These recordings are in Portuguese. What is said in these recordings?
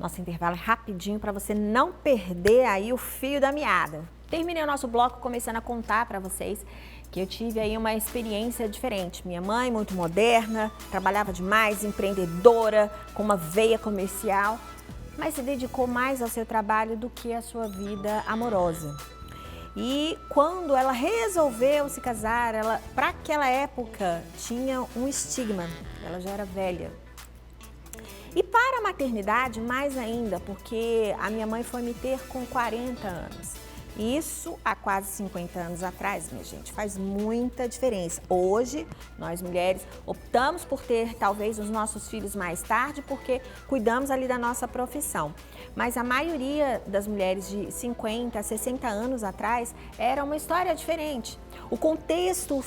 Nosso intervalo é rapidinho para você não perder aí o fio da meada. Terminei o nosso bloco começando a contar para vocês que eu tive aí uma experiência diferente. Minha mãe, muito moderna, trabalhava demais, empreendedora, com uma veia comercial, mas se dedicou mais ao seu trabalho do que à sua vida amorosa. E quando ela resolveu se casar, ela, para aquela época, tinha um estigma, ela já era velha. E para a maternidade, mais ainda, porque a minha mãe foi me ter com 40 anos. Isso há quase 50 anos atrás, minha gente, faz muita diferença. Hoje, nós mulheres optamos por ter talvez os nossos filhos mais tarde porque cuidamos ali da nossa profissão. Mas a maioria das mulheres de 50, 60 anos atrás era uma história diferente. O contexto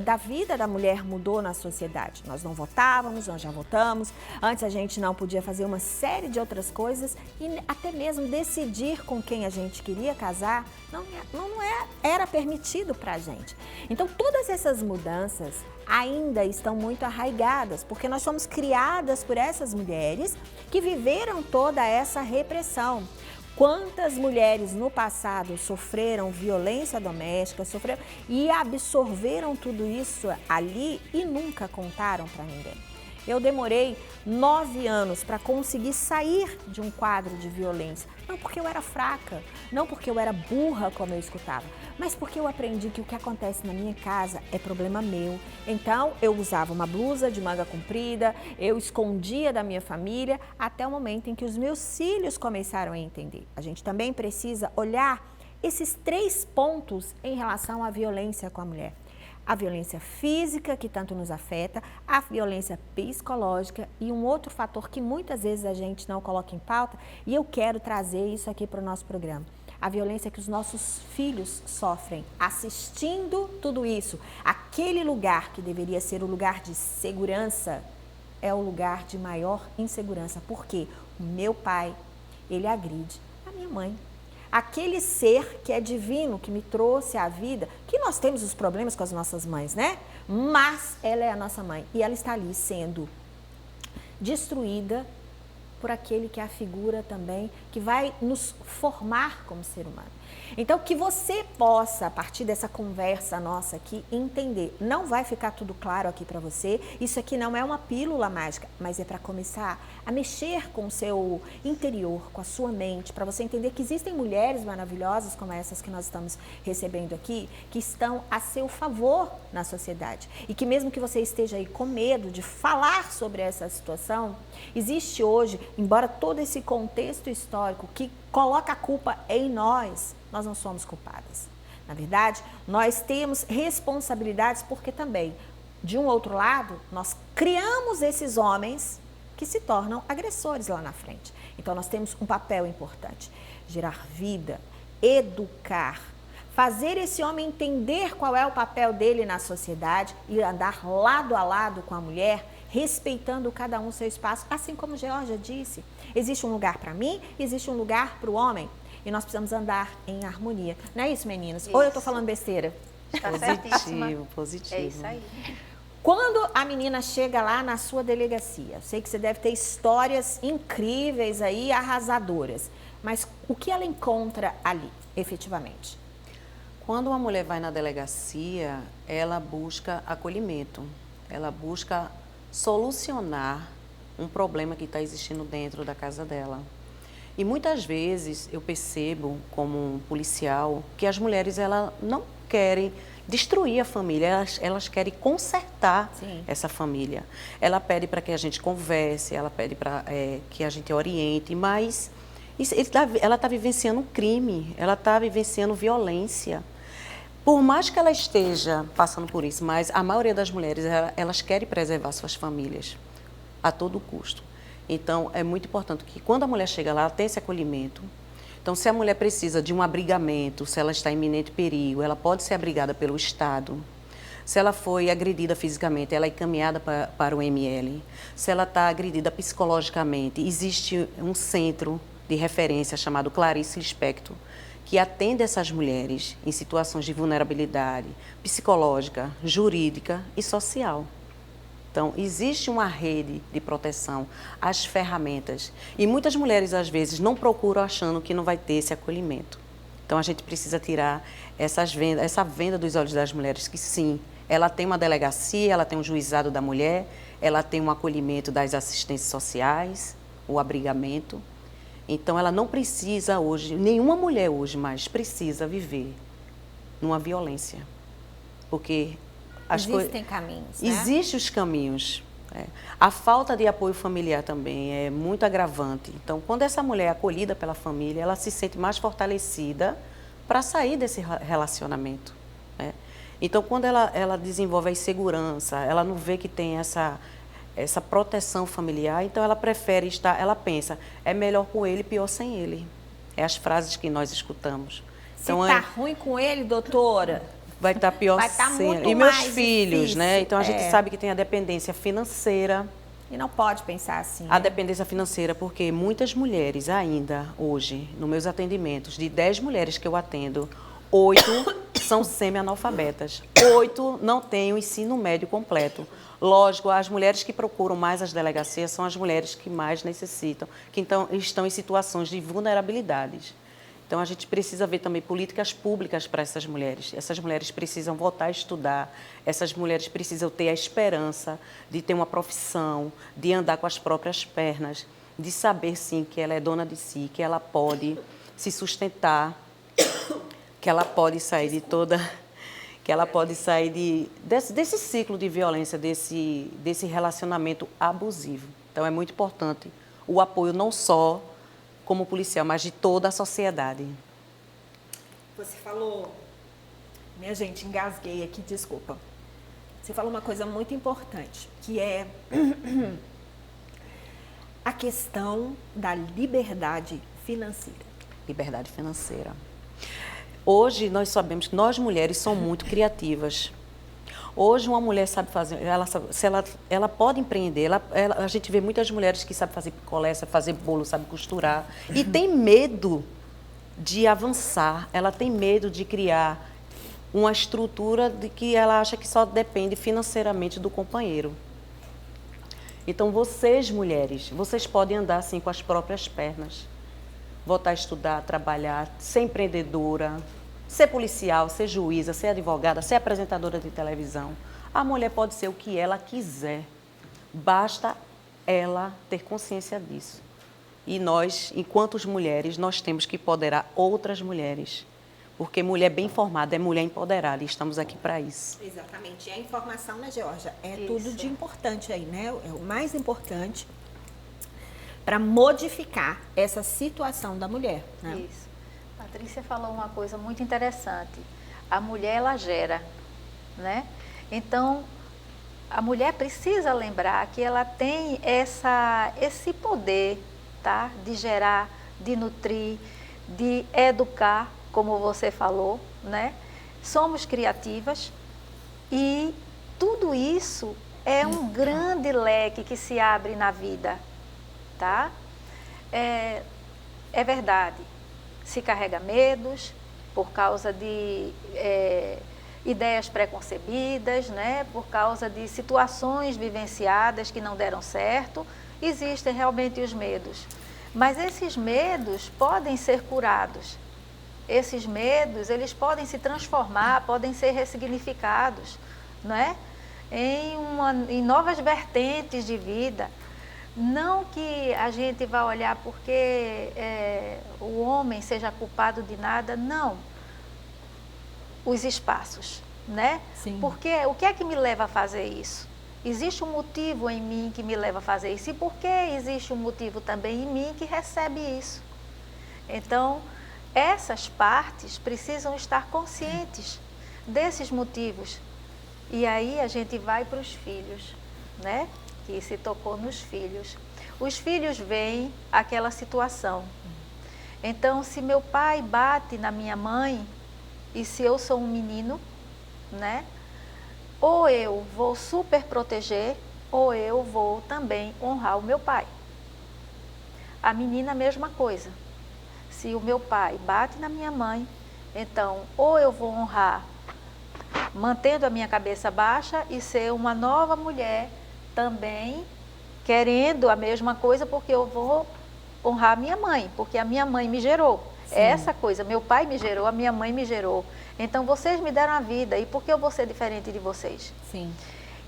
da vida da mulher mudou na sociedade. Nós não votávamos, nós já votamos. Antes a gente não podia fazer uma série de outras coisas e até mesmo decidir com quem a gente queria casar era permitido para a gente. Então todas essas mudanças ainda estão muito arraigadas, porque nós somos criadas por essas mulheres que viveram toda essa repressão. Quantas mulheres no passado sofreram violência doméstica, e absorveram tudo isso ali e nunca contaram para ninguém. Eu demorei 9 anos para conseguir sair de um quadro de violência. Não porque eu era fraca, não porque eu era burra, como eu escutava, mas porque eu aprendi que o que acontece na minha casa é problema meu. Então, eu usava uma blusa de manga comprida, eu escondia da minha família, até o momento em que os meus filhos começaram a entender. A gente também precisa olhar esses 3 pontos em relação à violência com a mulher. A violência física, que tanto nos afeta, a violência psicológica e um outro fator que muitas vezes a gente não coloca em pauta, e eu quero trazer isso aqui para o nosso programa. A violência que os nossos filhos sofrem assistindo tudo isso. Aquele lugar que deveria ser o lugar de segurança é o lugar de maior insegurança. Porque o meu pai, ele agride a minha mãe. Aquele ser que é divino, que me trouxe à vida, que nós temos os problemas com as nossas mães, né? Mas ela é a nossa mãe e ela está ali sendo destruída por aquele que é a figura também que vai nos formar como ser humano. Então, que você possa, a partir dessa conversa nossa aqui, entender. Não vai ficar tudo claro aqui para você. Isso aqui não é uma pílula mágica, mas é para começar a mexer com o seu interior, com a sua mente, para você entender que existem mulheres maravilhosas como essas que nós estamos recebendo aqui, que estão a seu favor na sociedade. E que mesmo que você esteja aí com medo de falar sobre essa situação, existe hoje, embora todo esse contexto histórico que coloca a culpa em nós não somos culpadas. Na verdade, nós temos responsabilidades porque também, de um outro lado, nós criamos esses homens que se tornam agressores lá na frente. Então, nós temos um papel importante: gerar vida, educar, fazer esse homem entender qual é o papel dele na sociedade e andar lado a lado com a mulher, respeitando cada um o seu espaço, assim como Georgia disse. Existe um lugar para mim, existe um lugar para o homem. E nós precisamos andar em harmonia. Não é isso, meninas? Isso. Ou eu estou falando besteira? Está positivo. É isso aí. Quando a menina chega lá na sua delegacia, eu sei que você deve ter histórias incríveis aí, arrasadoras. Mas o que ela encontra ali, efetivamente? Quando uma mulher vai na delegacia, ela busca acolhimento. Ela busca solucionar um problema que está existindo dentro da casa dela. E muitas vezes eu percebo, como um policial, que as mulheres elas não querem destruir a família, elas querem consertar essa família. Ela pede para que a gente converse, ela pede para que a gente oriente, mas ela está vivenciando um crime, ela está vivenciando violência. Por mais que ela esteja passando por isso, mas a maioria das mulheres, elas querem preservar suas famílias a todo custo. Então, é muito importante que quando a mulher chega lá, ela tenha esse acolhimento. Então, se a mulher precisa de um abrigamento, se ela está em iminente perigo, ela pode ser abrigada pelo Estado. Se ela foi agredida fisicamente, ela é encaminhada para o ML. Se ela está agredida psicologicamente, existe um centro de referência chamado Clarice Lispector, que atende essas mulheres em situações de vulnerabilidade psicológica, jurídica e social. Então, existe uma rede de proteção, as ferramentas. E muitas mulheres, às vezes, não procuram achando que não vai ter esse acolhimento. Então, a gente precisa tirar essa venda dos olhos das mulheres, que sim, ela tem uma delegacia, ela tem um juizado da mulher, ela tem um acolhimento das assistências sociais, o abrigamento. Então, ela não precisa hoje, nenhuma mulher hoje mais precisa viver numa violência. Porque existem caminhos, né? Existem os caminhos. A falta de apoio familiar também é muito agravante. Então, quando essa mulher é acolhida pela família, ela se sente mais fortalecida para sair desse relacionamento, né? Então, quando ela desenvolve a insegurança, ela não vê que tem essa proteção familiar, então ela prefere estar, ela pensa, é melhor com ele, pior sem ele. É as frases que nós escutamos. Então, se tá ruim com ele, doutora, vai estar pior sem ele. E meus filhos, difícil, né? Então a gente sabe que tem a dependência financeira. E não pode pensar assim. A dependência financeira, porque muitas mulheres ainda hoje, nos meus atendimentos, de 10 mulheres que eu atendo, 8 são semi-analfabetas. 8 não têm o ensino médio completo. Lógico, as mulheres que procuram mais as delegacias são as mulheres que mais necessitam, que então estão em situações de vulnerabilidades. Então, a gente precisa ver também políticas públicas para essas mulheres. Essas mulheres precisam voltar a estudar, essas mulheres precisam ter a esperança de ter uma profissão, de andar com as próprias pernas, de saber, sim, que ela é dona de si, que ela pode se sustentar, que ela pode sair de toda... que ela pode sair desse ciclo de violência, desse relacionamento abusivo. Então, é muito importante o apoio não só como policial, mas de toda a sociedade. Você falou... Minha gente, engasguei aqui, desculpa. Você falou uma coisa muito importante, que é a questão da liberdade financeira. Liberdade financeira. Hoje, nós sabemos que nós mulheres somos muito criativas. Hoje, uma mulher sabe fazer, ela pode empreender, a gente vê muitas mulheres que sabem fazer picolé, sabem fazer bolo, sabem costurar, e tem medo de avançar, ela tem medo de criar uma estrutura de que ela acha que só depende financeiramente do companheiro. Então, vocês, mulheres, vocês podem andar assim com as próprias pernas, voltar a estudar, trabalhar, ser empreendedora, ser policial, ser juíza, ser advogada, ser apresentadora de televisão. A mulher pode ser o que ela quiser. Basta ela ter consciência disso. E nós, enquanto mulheres, nós temos que empoderar outras mulheres. Porque mulher bem informada é mulher empoderada e estamos aqui para isso. Exatamente. E a informação, né, Georgia? É isso. Tudo de importante aí, né? É o mais importante para modificar essa situação da mulher, né? Isso. Patrícia falou uma coisa muito interessante. A mulher, ela gera, né? Então, a mulher precisa lembrar que ela tem esse poder, tá? De gerar, de nutrir, de educar, como você falou, né? Somos criativas e tudo isso é um grande leque que se abre na vida, tá? É verdade. Se carrega medos por causa de ideias preconcebidas, né? Por causa de situações vivenciadas que não deram certo. Existem realmente os medos. Mas esses medos podem ser curados. Esses medos, eles podem se transformar, podem ser ressignificados, não é? Em novas vertentes de vida. Não que a gente vá olhar porque o homem seja culpado de nada, não. Os espaços, né? Sim. Porque o que é que me leva a fazer isso? Existe um motivo em mim que me leva a fazer isso. E por que existe um motivo também em mim que recebe isso? Então, essas partes precisam estar conscientes desses motivos. E aí a gente vai para os filhos, né? Que se tocou nos filhos. Os filhos veem aquela situação. Então, se meu pai bate na minha mãe, e se eu sou um menino, né? Ou eu vou super proteger, ou eu vou também honrar o meu pai. A menina, a mesma coisa. Se o meu pai bate na minha mãe, então, ou eu vou honrar, mantendo a minha cabeça baixa e ser uma nova mulher também querendo a mesma coisa, porque eu vou honrar a minha mãe, porque a minha mãe me gerou. Sim. É essa coisa, meu pai me gerou, a minha mãe me gerou. Então, vocês me deram a vida, e por que eu vou ser diferente de vocês? Sim.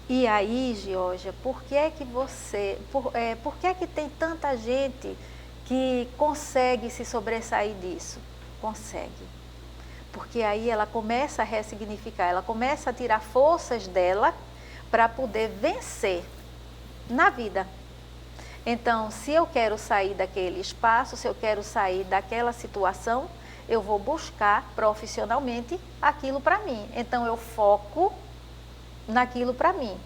E aí, Georgia, por que é que por que é que tem tanta gente que consegue se sobressair disso? Consegue. Porque aí ela começa a ressignificar, ela começa a tirar forças dela para poder vencer na vida. Então, se eu quero sair daquele espaço, se eu quero sair daquela situação, eu vou buscar profissionalmente aquilo para mim. Então, eu foco naquilo para mim.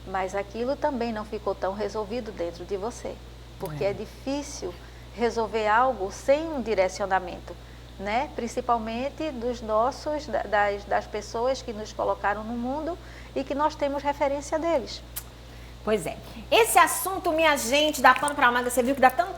Mas aquilo também não ficou tão resolvido dentro de você. Porque é difícil resolver algo sem um direcionamento, né? Principalmente das pessoas que nos colocaram no mundo e que nós temos referência deles. Pois é. Esse assunto, minha gente, dá pano pra manga. Você viu que dá tanto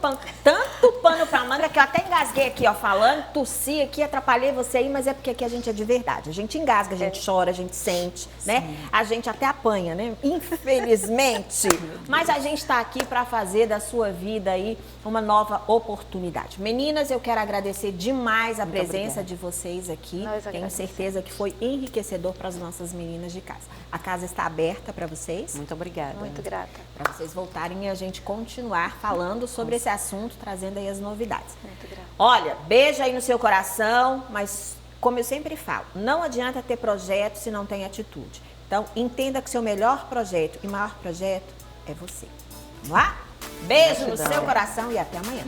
pano pra manga que eu até engasguei aqui, ó, falando, tossi aqui, atrapalhei você aí, mas é porque aqui a gente é de verdade. A gente engasga, a gente chora, a gente sente, né? A gente até apanha, né? Infelizmente. Mas a gente tá aqui pra fazer da sua vida aí uma nova oportunidade. Meninas, eu quero agradecer demais a presença de vocês aqui. Tenho certeza que foi enriquecedor para as nossas meninas de casa. A casa está aberta para vocês. Muito obrigada. Muito grata. Para vocês voltarem e a gente continuar falando sobre esse assunto, trazendo aí as novidades. Muito grata. Olha, beijo aí no seu coração, mas como eu sempre falo, não adianta ter projeto se não tem atitude. Então, entenda que seu melhor projeto e maior projeto é você. Vamos lá? Beijo no seu coração e até amanhã.